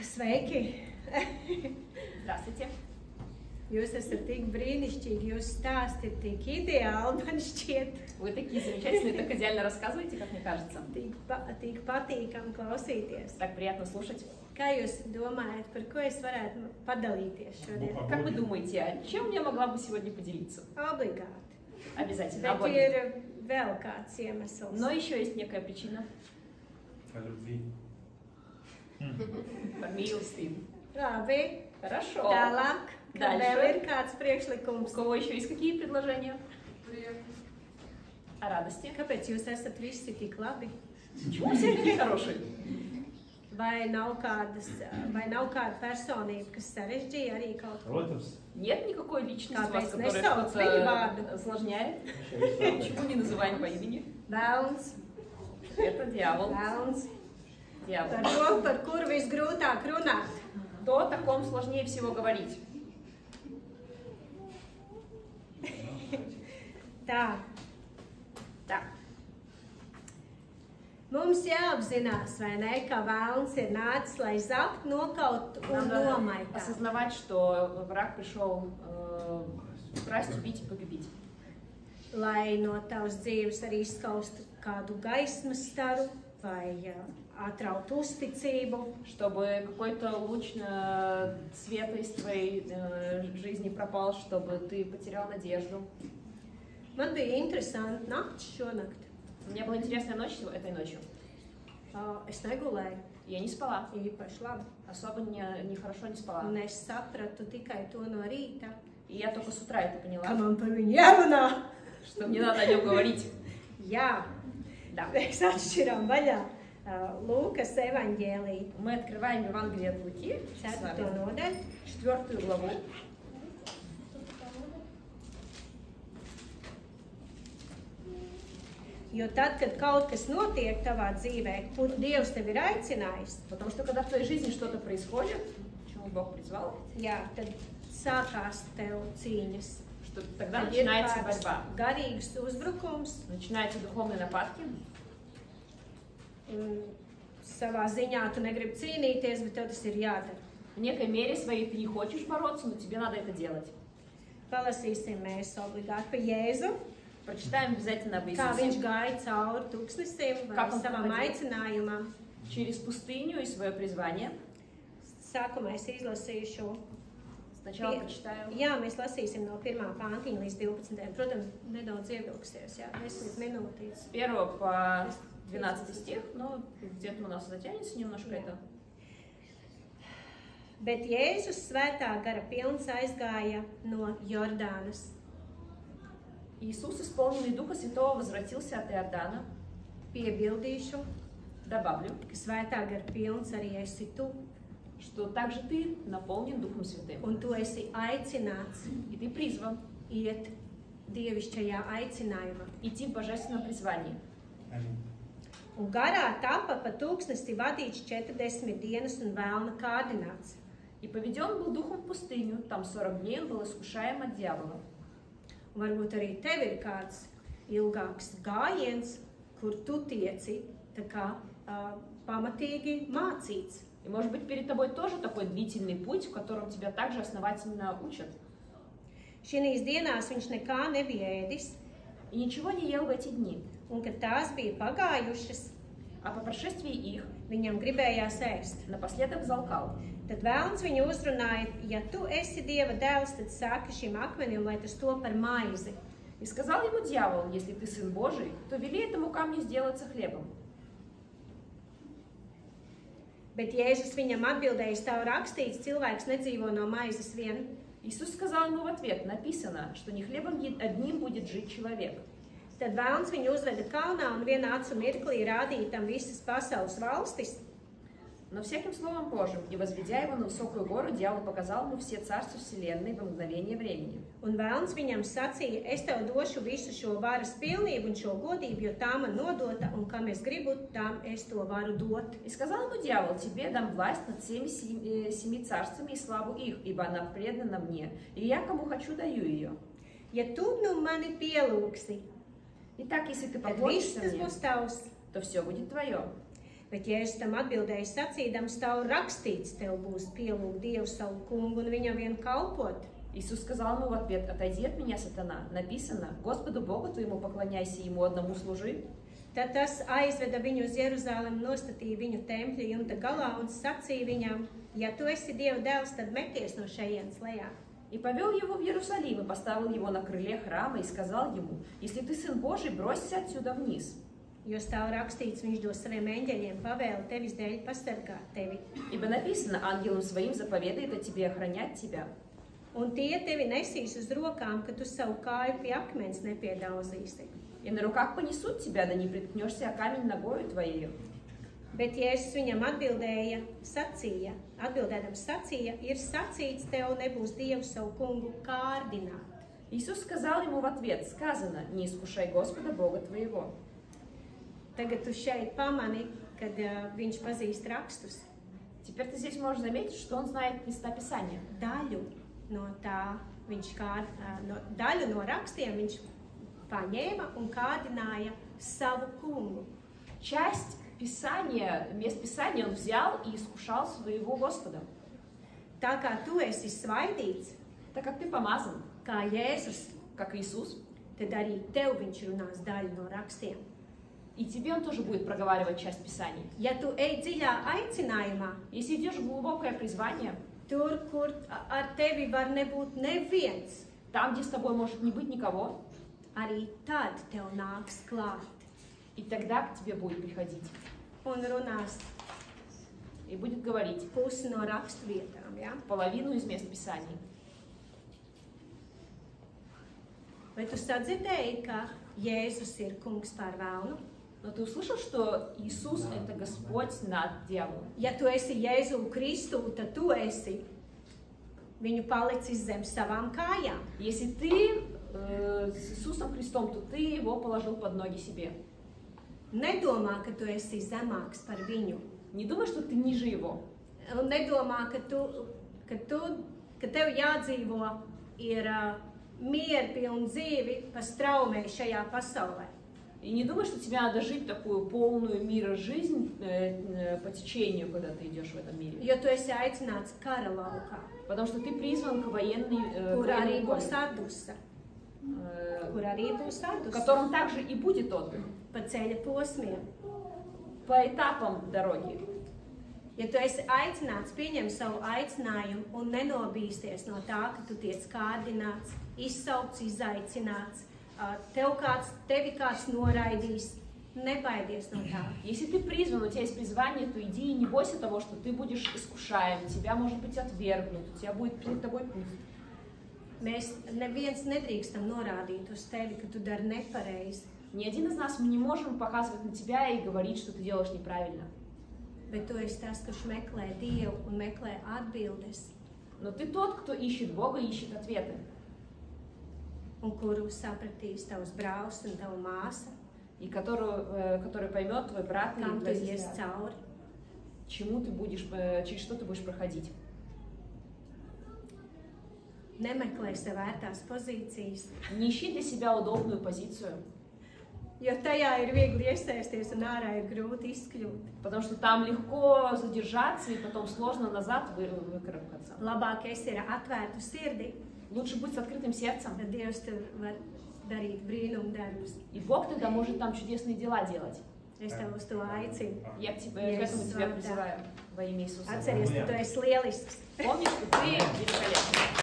Sveiki! Здравствуйте. Jūs esat tik brīnišķīgi, jūs stāstat tik ideāli, man šķiet. Вы такие замечательные, так идеально рассказываете, как мне кажется. Tik patīkam klausīties. Так приятно слушать. Kā jūs domājat, par ko es varētu padalīties šodien? Как вы думаете, чем я могла бы сегодня поделиться? Obligāti. Обязательно. Bet ir vēl kāds iemesls. Но еще есть некая причина. Par любви. Par mīlestību. Labi. Хорошо. Tālāk. Дальше. Vēl ir kāds priekšlikums. У кого еще есть какие предложения? О радости. Kāpēc jūs esat visi tik labi? Почему все такие хорошие? Vai nav kāda personība, kas sarežģīja arī kaut ko? Protams. Нет никакой личности у вас, Kāpēc которая nesauc viņu vārdu? что-то осложняет? Почему не называем по имени? Velns. Это дьявол. Velns. Дьявол. Par to, par kuru visgrūtāk runāt. То о таком сложнее всего говорить. Tā. Так. Mums jāapzinās, vai ne, ka velns ir nācis, lai zakt, nokaut un Надо nomaitāt. осознавать, что враг пришел красть, убить и погубить. Lai no tavas dzīves arī izskaustu kādu gaismas staru vai atrautu uzticību. Чтобы какой-то луч света из твоей жизни пропал, чтобы ты потерял надежду. Man bija interesanti nakts šonakt. У меня была интересная ночь этой ночью. Es negulēju Я не спала. īpaši labi. Особо нехорошо не спала. Un es sapratu tikai to no rīta, И я только с утра это ka поняла, man par viņu jārunā. что мне надо о нем говорить. Jā, Да. mēs atšķirām vaļā Lūkas evaņģēliju Мы открываем Евангелие от Луки, 4. nodaļu. 4 главу. Jo tad, kad kaut kas notiek tavā dzīvē, kur Dievs tevi ir aicinājis, Потому что когда в твоей жизни что-то происходит, к чему Бог призвал, jā, tad sākās tev cīņas. что тогда Tad ir начинается kāds борьба. garīgs uzbrukums, Начинаются духовные нападки. un savā ziņā tu negribi cīnīties, bet tev tas ir jādara. В некой мере своей ты не хочешь бороться, но тебе надо это делать. Palasīsim mēs obligāti par Jēzu, Прочитаем обязательно об kā viņš Иисусе. gāja cauri tūkstnesiem vai Kā un savam kāpēc? aicinājumam. Через пустыню и свое призвание. Sākumā es izlasīšu. Сначала прочитаю. Jā, mēs lasīsim no 1. pāntiņa līdz 12. Protams, nedaudz ievilksies, jā, 10 minūtes. С 1 по 12 стих, но где-то у нас затянется немножко это. Bet Jēzus svētā gara pilns aizgāja no Jordānas. Иисус, исполненный Духа Святого, возвратился от Иордана. Piebildīšu, Добавлю, ka svētā gara pilns arī esi tu, что также ты наполнен Духом Святым. un tu esi aicināts И ты призван iet dievišķajā aicinājumā. идти в божественном призвании. Аминь. Un garā tapa pa tūkstnesi vadīts 40 dienas un vēlna kārdināts. И поведен был Духом в пустыню, там 40 дней он был искушаем от дьявола. Un varbūt arī tev ir kāds ilgāks gājiens, kur tu tieci tā kā pamatīgi mācīts. И может быть перед тобой тоже такой длительный путь, в котором тебя также основательно учат. Šīs dienās viņš nekā nebija ēdis, И ничего не ел в эти дни. un kad tās bija pagājušas, А по прошествии их viņam gribējās ēst. напоследок залкал. Tad vēlns viņu uzrunāja, ja tu esi Dieva dēls, tad saki šim akmenim, lai tas to par maizi. И сказал ему дьявол: если ты сын Божий, то вели этому камню сделаться хлебом. Bet Jēzus viņam atbildēja, stāv rakstīts, cilvēks nedzīvo no maizes vien. Иисус сказал ему в ответ: написано, что не хлебом одним будет жить человек. Tad vēlns viņu uzveda kalnā un vienā acu mirklī rādīja tam visas pasaules valstis. Но всяким словом Божьим, и возведя его на высокую гору, дьявол показал ему все царства вселенной во мгновение времени. Un vēlns viņam sacīja, es tev došu visu šo varas pilnību un šo godību, jo tā man nodota, un kam es gribu, tam es to varu dot. И сказал ему дьявол: тебе дам власть над всеми семи царствами и славу их, ибо она предана мне, и я кому хочу даю ее. Ja tu nu mani pielūgsi, Итак, если ты tad viss поклонишься tas мне, būs tavs. то все будет твое. Bet Jēzus tam atbildēja sacīdams, tev rakstīts, tev būs pielūgt Dievu savu kungu un viņam vien kalpot. Иисус сказал ему в ответ: «Отойди от меня, сатана, написано, Господу Богу твоему поклоняйся, Ему одному служи». Tad tas aizveda viņu uz Jeruzalem, nostatīja viņu tempļa jumta galā un sacīja viņam, ja tu esi Dieva dēls, tad meties no šejienes lejā. И повел его в Иерусалим, и поставил его на крыле храма, и сказал ему: «Если ты сын Божий, бросься отсюда вниз». Jo stāv rakstīts, viņš dos saviem eņģeļiem pavēli tevis dēļ pasargāt tevi. Ибо написано: «Ангелам своим заповедает о тебе охранять тебя». Un tie tevi nesīs uz rokām, ka tu savu kāju pie akmens nepiedauzīsi. И на руках понесут тебя, да не приткнешься о камень ногою твоею. Bet Jēzus viņam atbildēdams sacīja, ir sacīts, tev nebūs Dievu savu kungu kārdināt. Иисус сказал ему в ответ: «Сказано, не искушай Господа Бога твоего». Tagad tu šeit pamani, kad viņš pazīst rakstus. Теперь ты здесь можешь заметить, что он знает места Писания. Daļu no rakstiem viņš paņēma un kārdināja savu kungu. Часть Писания, мест Писания он взял и искушал своего Господа. Tā kā tu esi svaidīts, Так как ты помазан, kā Jēzus, как Иисус, tad arī tev viņš runās daļu no rakstiem. и тебе он тоже будет проговаривать часть Писаний. Ja tu ej dziļā aicinājumā, Если идешь в глубокое призвание, tur, kur ar tevi var nebūt neviens, там, где с тобой может не быть никого, arī tad tev nāks klāt и тогда к тебе будет приходить un runās и будет говорить pusi no rakstu vietām. Ja? половину из мест Писаний. Vai tu sadzirdēji, ka Jēzus ir kungs pār velnu? Но ты услышал, что Иисус – это Господь над дьяволом? Ja tu esi Jēzu Kristu, tad tu esi viņu palicis zem savām kājām. Если ты с Иисусом Христом, то ты его положил под ноги себе. Nedomā, ka tu esi zemāks par viņu. Не думай, что ты ниже его. Un nedomā, ka tev jādzīvo ir mierpilna dzīve pa straumē šajā pasaulē. И не думай, что тебе надо жить такую полную мира жизнь по течению, когда ты идешь в этом мире. Jo tu esi aicināts kara laukā, Потому что ты призван к kur arī būs военному atdusa, в котором также и будет отдых. pa ceļa posmiem. По этапам дороги. Ja tu esi aicināts, pieņem savu aicinājumu un nenobīsties no tā, ka tu tiec kārdināts, izsaukts, izaicināts, tevi kāds noraidīs, nebaidies no tā. Если ты призван, у тебя есть призвание, то иди и не бойся того, что ты будешь искушаем, тебя может быть отвергнут, у тебя будет перед тобой путь. Mēs neviens nedrīkstam norādīt uz tevi, ka tu dari nepareizi, Ни один из нас мы не можем показывать на тебя и говорить, что ты делаешь неправильно. bet tu esi tas, kurš meklē Dievu un meklē atbildes, Но ты тот, кто ищет Бога и ищет ответы. un kuru sapratīs tavs brālis un tava māsa, И который pоймет твой брат или kam tu твоя ies сестра, cauri. чему ты будешь, через что ты будешь проходить. Nemeklē sev ērtās pozīcijas, Не ищи для себя удобную позицию, jo tajā ir viegli iesaisties un ārā ir grūti izkļūt. потому что там легко задержаться и потом сложно назад выкарабкаться. Labāk es ir atvērtu sirdi, Лучше быть с открытым сердцем, tad Dievs tur var darīt brīnumu darbus. и Бог тогда может там чудесные дела делать. Es tev uz to aicinu. Я к этому тебя призываю во имя Иисуса. Atceries, ka tu esi lielisks. Помни, что ты великолепен.